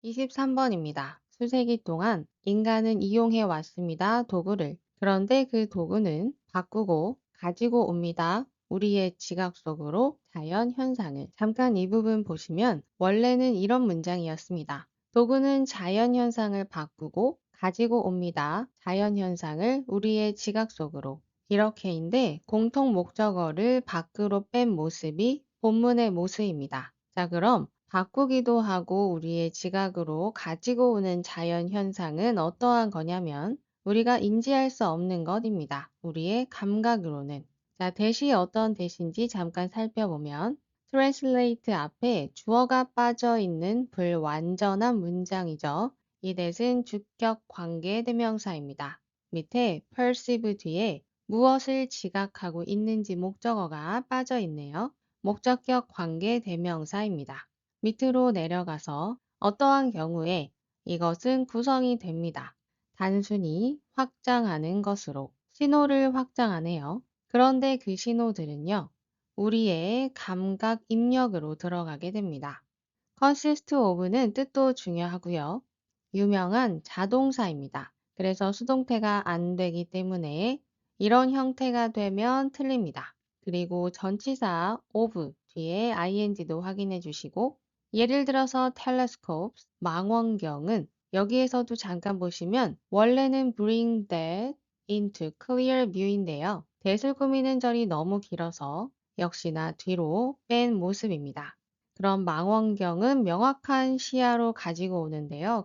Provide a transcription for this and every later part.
23번입니다. 수세기 동안 인간은 이용해 왔습니다. 도구를. 그런데 그 도구는 바꾸고 가지고 옵니다. 우리의 지각 속으로 자연 현상을. 잠깐 이 부분 보시면 원래는 이런 문장이었습니다. 도구는 자연 현상을 바꾸고 가지고 옵니다. 자연 현상을 우리의 지각 속으로. 이렇게인데 공통 목적어를 밖으로 뺀 모습이 본문의 모습입니다. 자, 그럼 바꾸기도 하고 우리의 지각으로 가지고 오는 자연 현상은 어떠한 거냐면 우리가 인지할 수 없는 것입니다. 우리의 감각으로는. 자, 대시 어떤 대시인지 잠깐 살펴보면 translate 앞에 주어가 빠져 있는 불완전한 문장이죠. 이 that은 주격 관계 대명사입니다. 밑에 perceive 뒤에 무엇을 지각하고 있는지 목적어가 빠져 있네요. 목적격 관계 대명사입니다. 밑으로 내려가서 어떠한 경우에 이것은 구성이 됩니다. 단순히 확장하는 것으로 신호를 확장하네요. 그런데 그 신호들은요, 우리의 감각 입력으로 들어가게 됩니다. consist of는 뜻도 중요하고요. 유명한 자동사입니다. 그래서 수동태가 안 되기 때문에 이런 형태가 되면 틀립니다. 그리고 전치사 of 뒤에 ing도 확인해 주시고 예를 들어서 telescopes, 망원경은 여기에서도 잠깐 보시면 원래는 bring that into clear view인데요. that을 꾸미는 절이 너무 길어서 역시나 뒤로 뺀 모습입니다. 그럼 망원경은 명확한 시야로 가지고 오는데요.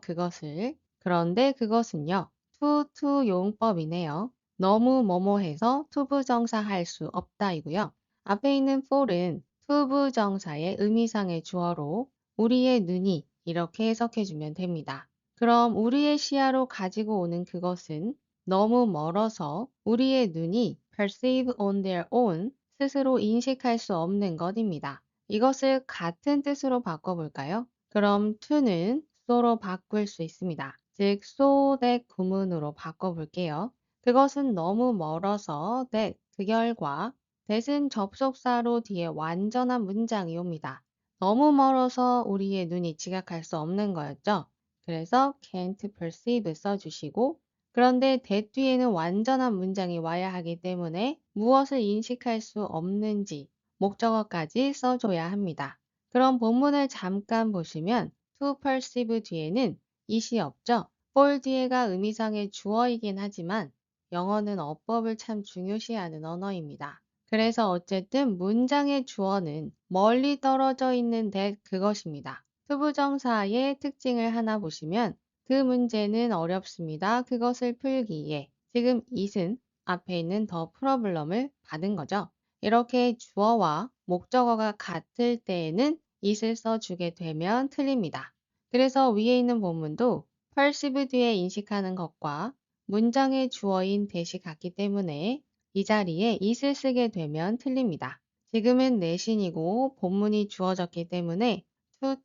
그런데 그것은요. to 용법이네요. 너무 뭐뭐해서 투부정사 할 수 없다이고요. 앞에 있는 for은 투부정사의 의미상의 주어로 우리의 눈이 이렇게 해석해주면 됩니다. 그럼 우리의 시야로 가지고 오는 그것은 너무 멀어서 우리의 눈이 perceive on their own 스스로 인식할 수 없는 것입니다. 이것을 같은 뜻으로 바꿔볼까요? 그럼 to는 so로 바꿀 수 있습니다. 즉, so that 구문으로 바꿔볼게요. 그것은 너무 멀어서 that 그 결과 that은 접속사로 뒤에 완전한 문장이 옵니다. 너무 멀어서 우리의 눈이 지각할 수 없는 거였죠. 그래서 can't perceive 써주시고 그런데 that 뒤에는 완전한 문장이 와야 하기 때문에 무엇을 인식할 수 없는지 목적어까지 써줘야 합니다. 그럼 본문을 잠깐 보시면 to perceive 뒤에는 it이 없죠. for 뒤에가 의미상의 주어이긴 하지만 영어는 어법을 참 중요시하는 언어입니다. 그래서 어쨌든 문장의 주어는 멀리 떨어져 있는 that 그것입니다. 투부정사의 특징을 하나 보시면 그 문제는 어렵습니다. 그것을 풀기에 지금 it은 앞에 있는 더 프로블럼을 받은 거죠. 이렇게 주어와 목적어가 같을 때에는 it을 써주게 되면 틀립니다. 그래서 위에 있는 본문도 perceive 뒤에 인식하는 것과 문장의 주어인 that이 같기 때문에 이 자리에 it을 쓰게 되면 틀립니다. 지금은 내신이고 본문이 주어졌기 때문에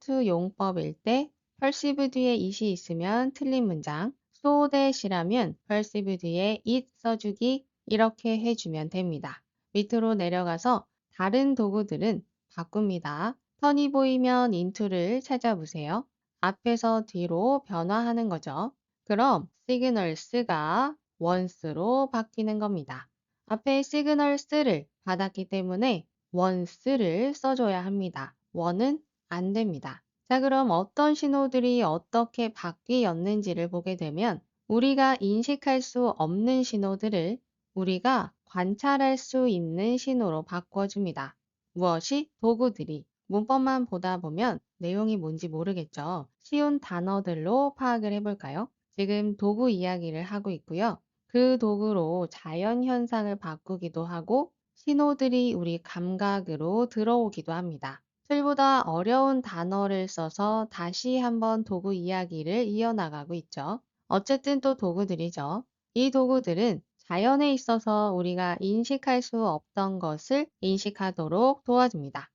to 용법일 때 perceive 뒤에 it이 있으면 틀린 문장, so that이라면 perceive 뒤에 it 써주기 이렇게 해주면 됩니다. 밑으로 내려가서 다른 도구들은 바꿉니다. 턴이 보이면 into를 찾아보세요. 앞에서 뒤로 변화하는 거죠. 그럼 signals가 once로 바뀌는 겁니다. 앞에 signals를 받았기 때문에 once를 써줘야 합니다. one은 안 됩니다. 자, 그럼 어떤 신호들이 어떻게 바뀌었는지를 보게 되면 우리가 인식할 수 없는 신호들을 우리가 관찰할 수 있는 신호로 바꿔줍니다. 무엇이? 도구들이. 문법만 보다 보면 내용이 뭔지 모르겠죠. 쉬운 단어들로 파악을 해볼까요? 지금 도구 이야기를 하고 있고요. 그 도구로 자연 현상을 바꾸기도 하고 신호들이 우리 감각으로 들어오기도 합니다. 틀보다 어려운 단어를 써서 다시 한번 도구 이야기를 이어나가고 있죠. 어쨌든 또 도구들이죠. 이 도구들은 자연에 있어서 우리가 인식할 수 없던 것을 인식하도록 도와줍니다.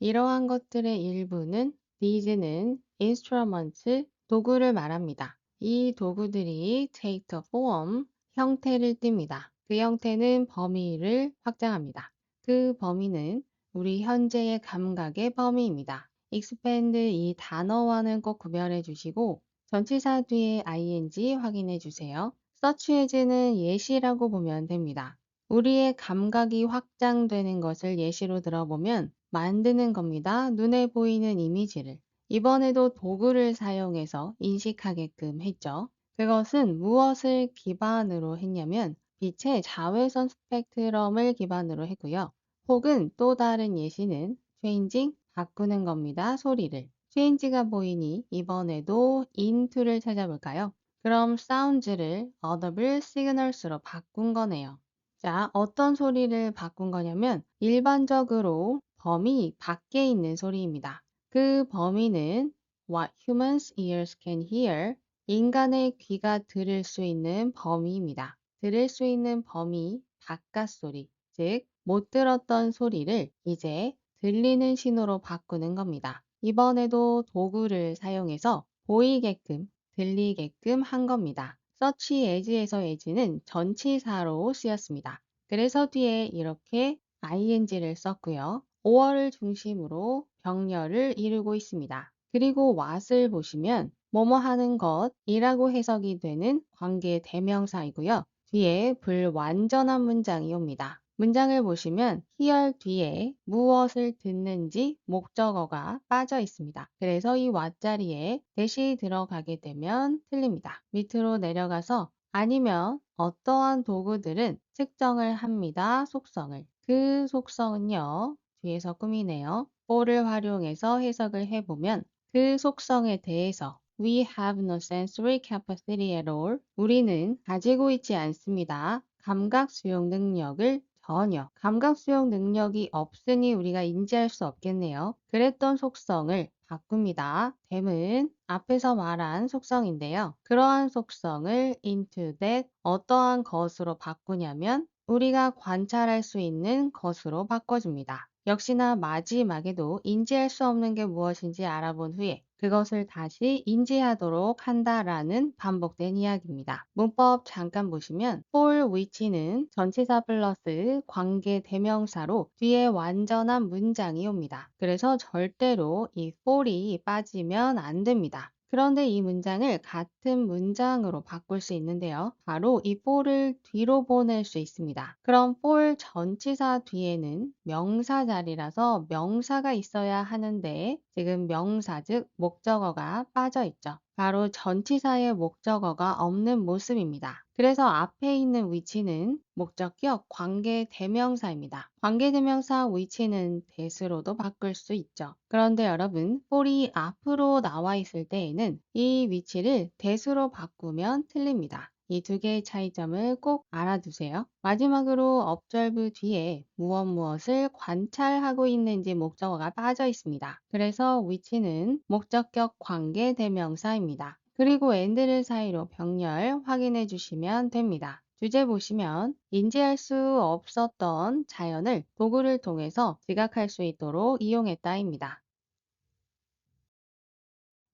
이러한 것들의 일부는 these는 instruments, 도구를 말합니다. 이 도구들이 take the form, 형태를 띱니다. 그 형태는 범위를 확장합니다. 그 범위는 우리 현재의 감각의 범위입니다. expand 이 단어와는 꼭 구별해 주시고 전치사 뒤에 ing 확인해 주세요. such as는 예시라고 보면 됩니다. 우리의 감각이 확장되는 것을 예시로 들어보면 만드는 겁니다. 눈에 보이는 이미지를. 이번에도 도구를 사용해서 인식하게끔 했죠. 그것은 무엇을 기반으로 했냐면 빛의 자외선 스펙트럼을 기반으로 했고요. 혹은 또 다른 예시는 changing, 바꾸는 겁니다. 소리를. change가 보이니 이번에도 into를 찾아볼까요? 그럼 sounds를 audible signals로 바꾼 거네요. 자, 어떤 소리를 바꾼 거냐면 일반적으로 범위 밖에 있는 소리입니다. 그 범위는 what humans ears can hear, 인간의 귀가 들을 수 있는 범위입니다. 들을 수 있는 범위, 바깥 소리, 즉 못 들었던 소리를 이제 들리는 신호로 바꾸는 겁니다. 이번에도 도구를 사용해서 보이게끔, 들리게끔 한 겁니다. such as에서 as는 전치사로 쓰였습니다. 그래서 뒤에 이렇게 ing를 썼고요. 5월을 중심으로 병렬을 이루고 있습니다. 그리고 what을 보시면 뭐뭐 하는 것이라고 해석이 되는 관계 대명사이고요. 뒤에 불완전한 문장이 옵니다. 문장을 보시면 hear 뒤에 무엇을 듣는지 목적어가 빠져 있습니다. 그래서 이 what 자리에 대시 들어가게 되면 틀립니다. 밑으로 내려가서 아니면 어떠한 도구들은 측정을 합니다. 속성을. 그 속성은요. 뒤에서 꾸미네요. for를 활용해서 해석을 해보면 그 속성에 대해서 We have no sensory capacity at all. 우리는 가지고 있지 않습니다. 감각 수용 능력을 전혀. 감각 수용 능력이 없으니 우리가 인지할 수 없겠네요. 그랬던 속성을 바꿉니다. 됨은 앞에서 말한 속성인데요. 그러한 속성을 into that 어떠한 것으로 바꾸냐면 우리가 관찰할 수 있는 것으로 바꿔줍니다. 역시나 마지막에도 인지할 수 없는 게 무엇인지 알아본 후에 그것을 다시 인지하도록 한다라는 반복된 이야기입니다. 문법 잠깐 보시면 for which는 전치사 플러스 관계 대명사로 뒤에 완전한 문장이 옵니다. 그래서 절대로 이 for이 빠지면 안 됩니다. 그런데 이 문장을 같은 문장으로 바꿀 수 있는데요. 바로 이 for를 뒤로 보낼 수 있습니다. 그럼 for 전치사 뒤에는 명사 자리라서 명사가 있어야 하는데 지금 명사 즉 목적어가 빠져 있죠. 바로 전치사의 목적어가 없는 모습입니다. 그래서 앞에 있는 which는 목적격 관계 대명사입니다. 관계 대명사 which는 that으로도 바꿀 수 있죠. 그런데 여러분, for이 앞으로 나와 있을 때에는 이 위치를 that으로 바꾸면 틀립니다. 이 두 개의 차이점을 꼭 알아두세요. 마지막으로 observe 뒤에 무엇을 관찰하고 있는지 목적어가 빠져 있습니다. 그래서 which는 목적격 관계 대명사입니다. 그리고 and를 사이로 병렬 확인해 주시면 됩니다. 주제 보시면 인지할 수 없었던 자연을 도구를 통해서 지각할 수 있도록 이용했다입니다.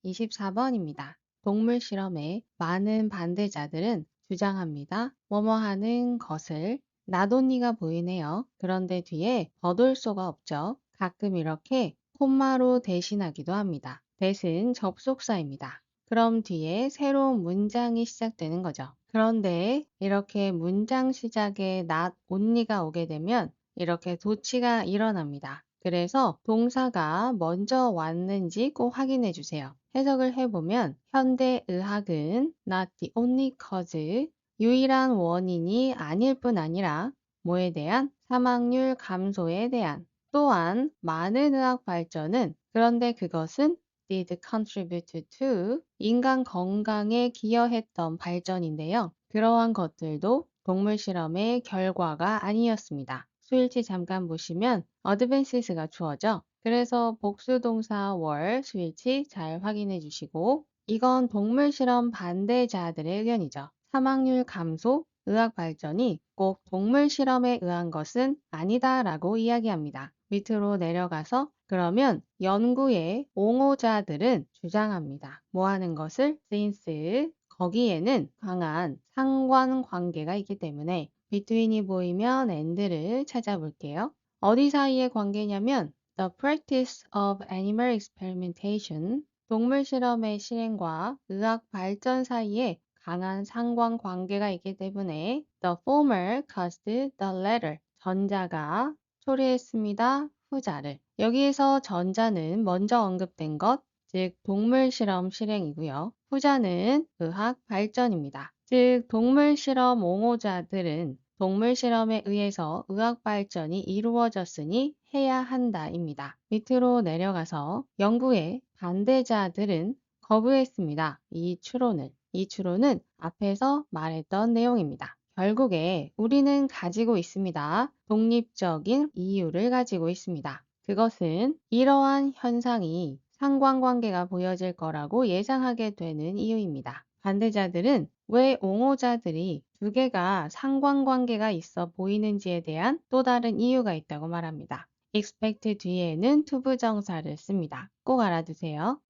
24번입니다. 동물 실험에 많은 반대자들은 주장합니다. 뭐뭐 하는 것을 나돈니가 보이네요. 그런데 뒤에 버돌소가 없죠. 가끔 이렇게 콤마로 대신하기도 합니다. 대신 접속사입니다. 그럼 뒤에 새로운 문장이 시작되는 거죠. 그런데 이렇게 문장 시작에 not only가 오게 되면 이렇게 도치가 일어납니다. 그래서 동사가 먼저 왔는지 꼭 확인해 주세요. 해석을 해보면 현대의학은 not the only cause, 유일한 원인이 아닐 뿐 아니라 뭐에 대한 사망률 감소에 대한 또한 많은 의학 발전은 그런데 그것은 did contribute to 인간 건강에 기여했던 발전인데요. 그러한 것들도 동물 실험의 결과가 아니었습니다. 수일치 잠깐 보시면 advances가 주어져. 그래서 복수동사 were 수일치 잘 확인해 주시고 이건 동물 실험 반대자들의 의견이죠. 사망률 감소, 의학 발전이 꼭 동물 실험에 의한 것은 아니다라고 이야기합니다. 밑으로 내려가서 그러면 연구의 옹호자들은 주장합니다. 뭐 하는 것을? since 거기에는 강한 상관관계가 있기 때문에 between이 보이면 and를 찾아볼게요. 어디 사이의 관계냐면 The practice of animal experimentation, 동물 실험의 실행과 의학 발전 사이에 강한 상관관계가 있기 때문에 the former caused the latter, 전자가 초래했습니다. 후자를. 여기에서 전자는 먼저 언급된 것, 즉 동물 실험 실행이고요. 후자는 의학 발전입니다. 즉 동물 실험 옹호자들은 동물 실험에 의해서 의학 발전이 이루어졌으니 해야 한다입니다. 밑으로 내려가서 연구의 반대자들은 거부했습니다. 이 추론을. 이 추론은 앞에서 말했던 내용입니다. 결국에 우리는 가지고 있습니다. 독립적인 이유를 가지고 있습니다. 그것은 이러한 현상이 상관관계가 보여질 거라고 예상하게 되는 이유입니다. 반대자들은 왜 옹호자들이 두 개가 상관관계가 있어 보이는지에 대한 또 다른 이유가 있다고 말합니다. expect 뒤에는 투부정사를 씁니다. 꼭 알아두세요.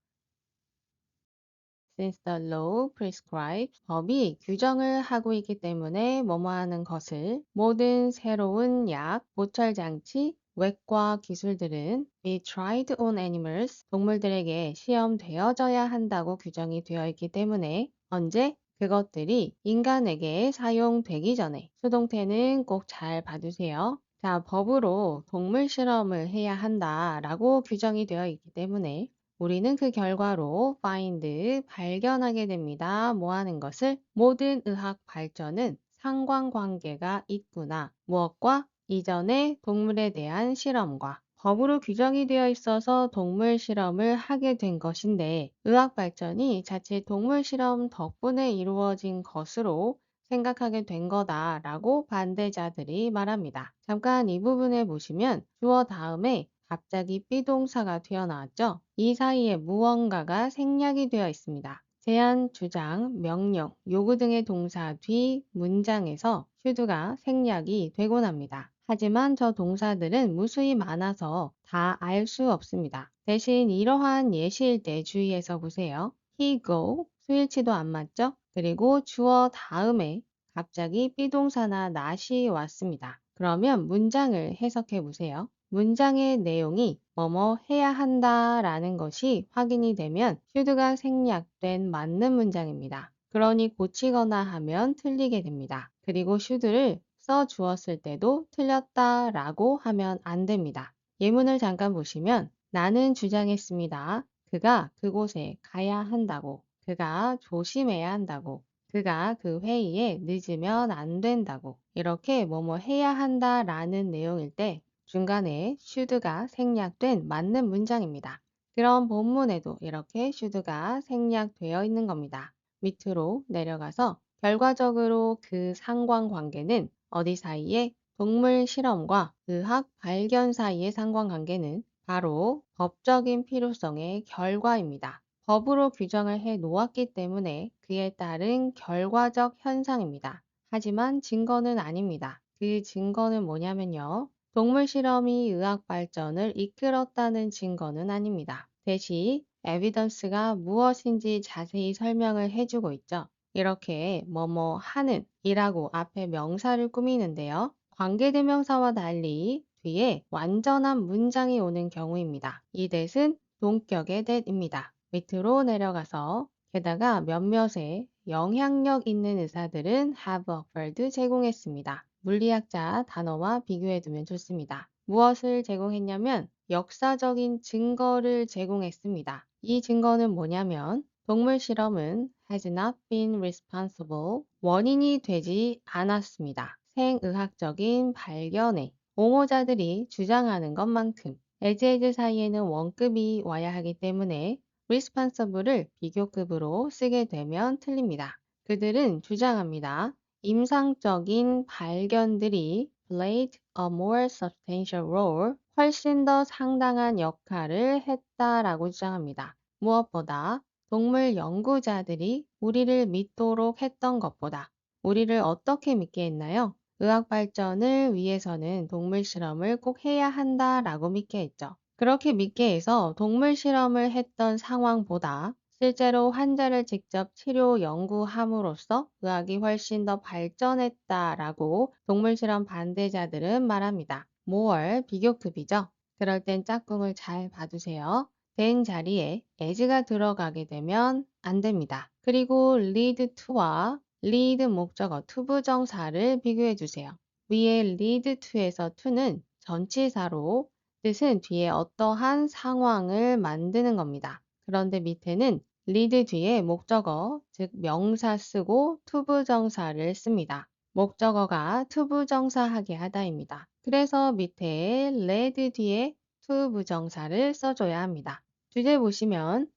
Since the law prescribes, 법이 규정을 하고 있기 때문에 뭐뭐 하는 것을 모든 새로운 약, 보철장치, 외과 기술들은 be tried on animals, 동물들에게 시험되어져야 한다고 규정이 되어 있기 때문에 언제? 그것들이 인간에게 사용되기 전에 수동태는 꼭 잘 봐두세요. 자, 법으로 동물 실험을 해야 한다라고 규정이 되어 있기 때문에 우리는 그 결과로 find, 발견하게 됩니다. 뭐 하는 것을? 모든 의학 발전은 상관관계가 있구나. 무엇과? 이전의 동물에 대한 실험과. 법으로 규정이 되어 있어서 동물 실험을 하게 된 것인데 의학 발전이 자칫 동물 실험 덕분에 이루어진 것으로 생각하게 된 거다라고 반대자들이 말합니다. 잠깐 이 부분에 보시면 주어 다음에 갑자기 비동사가 튀어나왔죠? 이 사이에 무언가가 생략이 되어 있습니다. 제안, 주장, 명령, 요구 등의 동사 뒤 문장에서 should가 생략이 되곤 합니다. 하지만 저 동사들은 무수히 많아서 다 알 수 없습니다. 대신 이러한 예시일 때 주의해서 보세요. he go, 수일치도 안 맞죠? 그리고 주어 다음에 갑자기 비동사나 not이 왔습니다. 그러면 문장을 해석해 보세요. 문장의 내용이 뭐뭐 해야 한다 라는 것이 확인이 되면 should가 생략된 맞는 문장입니다. 그러니 고치거나 하면 틀리게 됩니다. 그리고 should를 써 주었을 때도 틀렸다 라고 하면 안 됩니다. 예문을 잠깐 보시면 나는 주장했습니다. 그가 그곳에 가야 한다고. 그가 조심해야 한다고. 그가 그 회의에 늦으면 안 된다고. 이렇게 뭐뭐 해야 한다 라는 내용일 때 중간에 should가 생략된 맞는 문장입니다. 그럼 본문에도 이렇게 should가 생략되어 있는 겁니다. 밑으로 내려가서 결과적으로 그 상관관계는 어디 사이에? 동물 실험과 의학 발견 사이의 상관관계는 바로 법적인 필요성의 결과입니다. 법으로 규정을 해 놓았기 때문에 그에 따른 결과적 현상입니다. 하지만 증거는 아닙니다. 그 증거는 뭐냐면요. 동물 실험이 의학 발전을 이끌었다는 증거는 아닙니다. 대신 evidence가 무엇인지 자세히 설명을 해주고 있죠. 이렇게 뭐뭐 하는 이라고 앞에 명사를 꾸미는데요. 관계대명사와 달리 뒤에 완전한 문장이 오는 경우입니다. 이 that은 동격의 that입니다. 밑으로 내려가서 게다가 몇몇의 영향력 있는 의사들은 have offered 제공했습니다. 물리학자 단어와 비교해두면 좋습니다. 무엇을 제공했냐면 역사적인 증거를 제공했습니다. 이 증거는 뭐냐면 동물 실험은 has not been responsible, 원인이 되지 않았습니다. 생의학적인 발견에 옹호자들이 주장하는 것만큼 as 사이에는 원급이 와야 하기 때문에 responsible을 비교급으로 쓰게 되면 틀립니다. 그들은 주장합니다. 임상적인 발견들이 played a more substantial role, 훨씬 더 상당한 역할을 했다라고 주장합니다. 무엇보다 동물 연구자들이 우리를 믿도록 했던 것보다 우리를 어떻게 믿게 했나요? 의학 발전을 위해서는 동물 실험을 꼭 해야 한다라고 믿게 했죠. 그렇게 믿게 해서 동물 실험을 했던 상황보다 실제로 환자를 직접 치료 연구함으로써 의학이 훨씬 더 발전했다라고 동물 실험 반대자들은 말합니다. more 비교급이죠. 그럴 땐 짝꿍을 잘 봐주세요. 된 자리에 as가 들어가게 되면 안 됩니다. 그리고 lead to와 lead 목적어 투부정사를 비교해 주세요. 위에 lead to에서 to는 전치사로 뜻은 뒤에 어떠한 상황을 만드는 겁니다. 그런데 밑에는 lead 뒤에 목적어, 즉 명사 쓰고 투부정사를 씁니다. 목적어가 투부정사하게 하다입니다. 그래서 밑에 led 뒤에 투부정사를 써줘야 합니다. 주제 보시면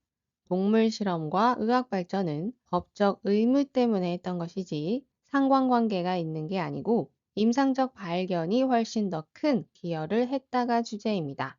동물 실험과 의학 발전은 법적 의무 때문에 했던 것이지 상관관계가 있는 게 아니고 임상적 발견이 훨씬 더 큰 기여를 했다가 주제입니다.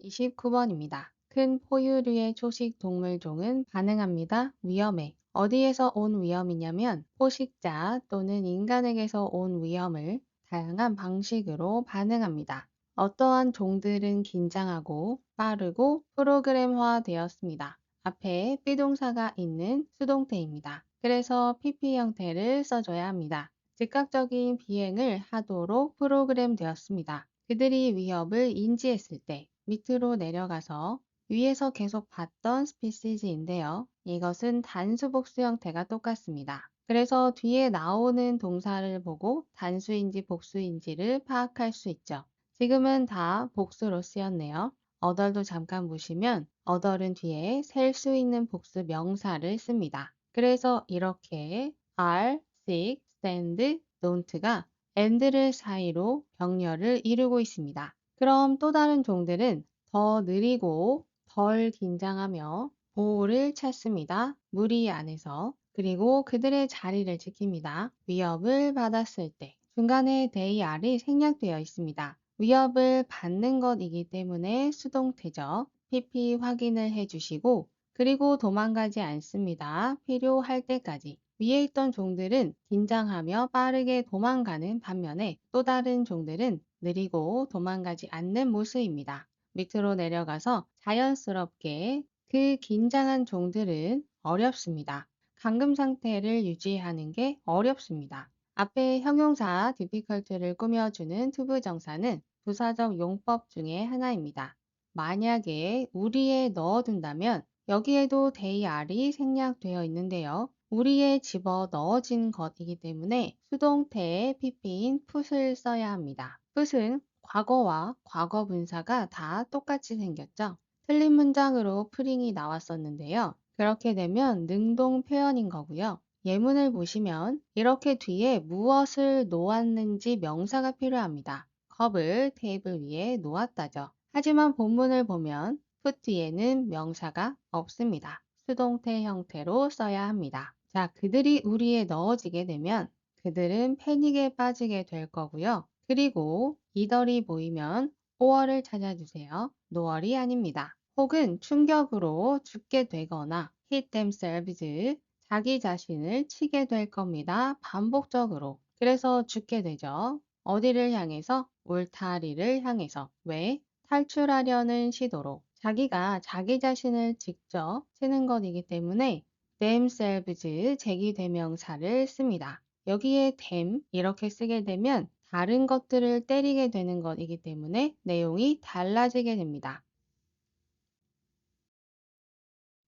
29번입니다. 큰 포유류의 초식 동물종은 반응합니다. 위험에. 어디에서 온 위험이냐면 포식자 또는 인간에게서 온 위험을 다양한 방식으로 반응합니다. 어떠한 종들은 긴장하고 빠르고 프로그램화 되었습니다. 앞에 비동사가 있는 수동태입니다. 그래서 PP 형태를 써줘야 합니다. 즉각적인 비행을 하도록 프로그램 되었습니다. 그들이 위협을 인지했을 때 밑으로 내려가서 위에서 계속 봤던 스피시즈인데요. 이것은 단수 복수 형태가 똑같습니다. 그래서 뒤에 나오는 동사를 보고 단수인지 복수인지를 파악할 수 있죠. 지금은 다 복수로 쓰였네요. 어덜도 잠깐 보시면 어덜은 뒤에 셀 수 있는 복수 명사를 씁니다. 그래서 이렇게 are, seek, stand, don't가 and를 사이로 병렬을 이루고 있습니다. 그럼 또 다른 종들은 더 느리고 덜 긴장하며 보호를 찾습니다. 무리 안에서. 그리고 그들의 자리를 지킵니다. 위협을 받았을 때. 중간에 they are이 생략되어 있습니다. 위협을 받는 것이기 때문에 수동태죠. PP 확인을 해주시고 그리고 도망가지 않습니다. 필요할 때까지. 위에 있던 종들은 긴장하며 빠르게 도망가는 반면에 또 다른 종들은 느리고 도망가지 않는 모습입니다. 밑으로 내려가서 자연스럽게 그 긴장한 종들은 어렵습니다. 감금 상태를 유지하는 게 어렵습니다. 앞에 형용사 difficult를 꾸며주는 투부정사는 부사적 용법 중에 하나입니다. 만약에 우리에 넣어둔다면 여기에도 they are이 생략되어 있는데요. 우리에 집어 넣어진 것이기 때문에 수동태의 pp인 put을 써야 합니다. put은 과거와 과거 분사가 다 똑같이 생겼죠. 틀린 문장으로 프링이 나왔었는데요. 그렇게 되면 능동 표현인 거고요. 예문을 보시면 이렇게 뒤에 무엇을 놓았는지 명사가 필요합니다. 컵을 테이블 위에 놓았다죠. 하지만 본문을 보면 put 뒤에는 명사가 없습니다. 수동태 형태로 써야 합니다. 자, 그들이 우리에 넣어지게 되면 그들은 패닉에 빠지게 될 거고요. 그리고 이덜이 보이면 or를 찾아주세요. no얼이 아닙니다. 혹은 충격으로 죽게 되거나 hit themselves, 자기 자신을 치게 될 겁니다. 반복적으로. 그래서 죽게 되죠. 어디를 향해서? 울타리를 향해서. 왜? 탈출하려는 시도로. 자기가 자기 자신을 직접 치는 것이기 때문에 themselves 제기대명사를 씁니다. 여기에 them 이렇게 쓰게 되면 다른 것들을 때리게 되는 것이기 때문에 내용이 달라지게 됩니다.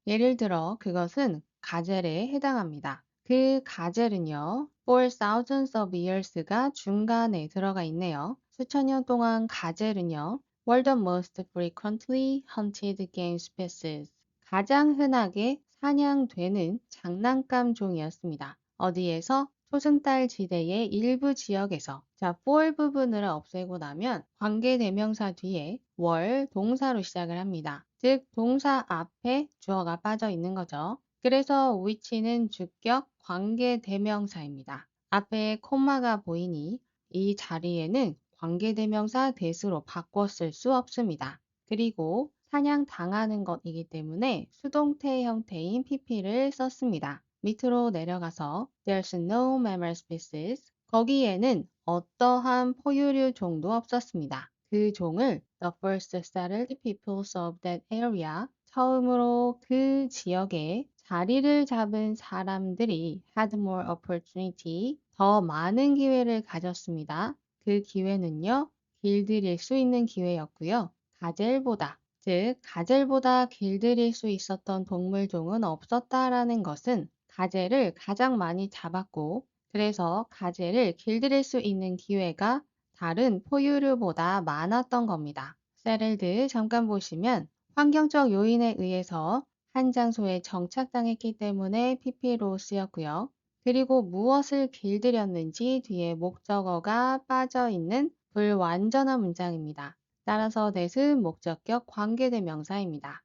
예를 들어 그것은 가젤에 해당합니다. 그 가젤은요, for thousands of years가 중간에 들어가 있네요. 수천 년 동안 가젤은요, were the most frequently hunted game species. 가장 흔하게 사냥되는 장난감 종이었습니다. 어디에서? 초승달 지대의 일부 지역에서. 자, for 부분을 없애고 나면 관계대명사 뒤에 월 동사로 시작을 합니다. 즉 동사 앞에 주어가 빠져 있는 거죠. 그래서 which는 주격 관계대명사입니다. 앞에 콤마가 보이니 이 자리에는 관계대명사 that으로 바꿔 쓸 수 없습니다. 그리고 사냥당하는 것이기 때문에 수동태 형태인 pp를 썼습니다. 밑으로 내려가서 There's no mammal species. 거기에는 어떠한 포유류 종도 없었습니다. 그 종을 The first settled peoples of that area, 처음으로 그 지역에 자리를 잡은 사람들이 had more opportunity, 더 많은 기회를 가졌습니다. 그 기회는요, 길들일 수 있는 기회였고요. 가젤보다, 즉 가젤보다 길들일 수 있었던 동물종은 없었다라는 것은 가젤을 가장 많이 잡았고 그래서 가젤을 길들일 수 있는 기회가 다른 포유류보다 많았던 겁니다. 세렐드 잠깐 보시면 환경적 요인에 의해서 한 장소에 정착당했기 때문에 PP로 쓰였고요. 그리고 무엇을 길들였는지 뒤에 목적어가 빠져 있는 불완전한 문장입니다. 따라서 that은 목적격 관계대명사입니다.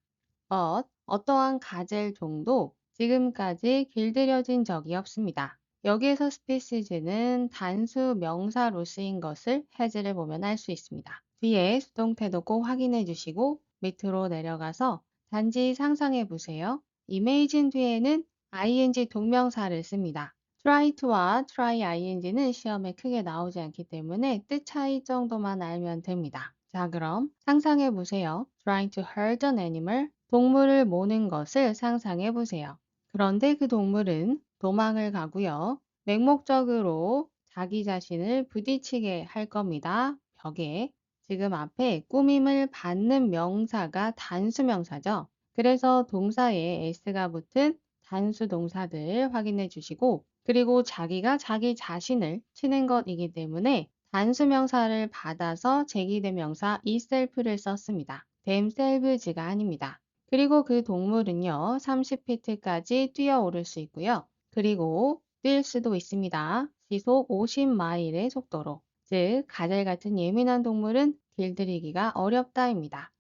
but 어떠한 가젤종도 지금까지 길들여진 적이 없습니다. 여기에서 species는 단수 명사로 쓰인 것을 has를 보면 알 수 있습니다. 뒤에 수동태도 꼭 확인해 주시고 밑으로 내려가서 단지 상상해 보세요. imagine 뒤에는 ing 동명사를 씁니다. try to와 try ing는 시험에 크게 나오지 않기 때문에 뜻 차이 정도만 알면 됩니다. 자, 그럼 상상해 보세요. Trying to hurt an animal. 동물을 모는 것을 상상해 보세요. 그런데 그 동물은 도망을 가고요. 맹목적으로 자기 자신을 부딪히게 할 겁니다. 벽에. 지금 앞에 꾸밈을 받는 명사가 단수명사죠. 그래서 동사에 s가 붙은 단수 동사들 확인해 주시고 그리고 자기가 자기 자신을 치는 것이기 때문에 단수명사를 받아서 제기대명사 itself를 썼습니다. themselves가 아닙니다. 그리고 그 동물은요, 30피트까지 뛰어오를 수 있고요. 그리고 뛸 수도 있습니다. 시속 50마일의 속도로. 즉, 가젤 같은 예민한 동물은 길들이기가 어렵다입니다.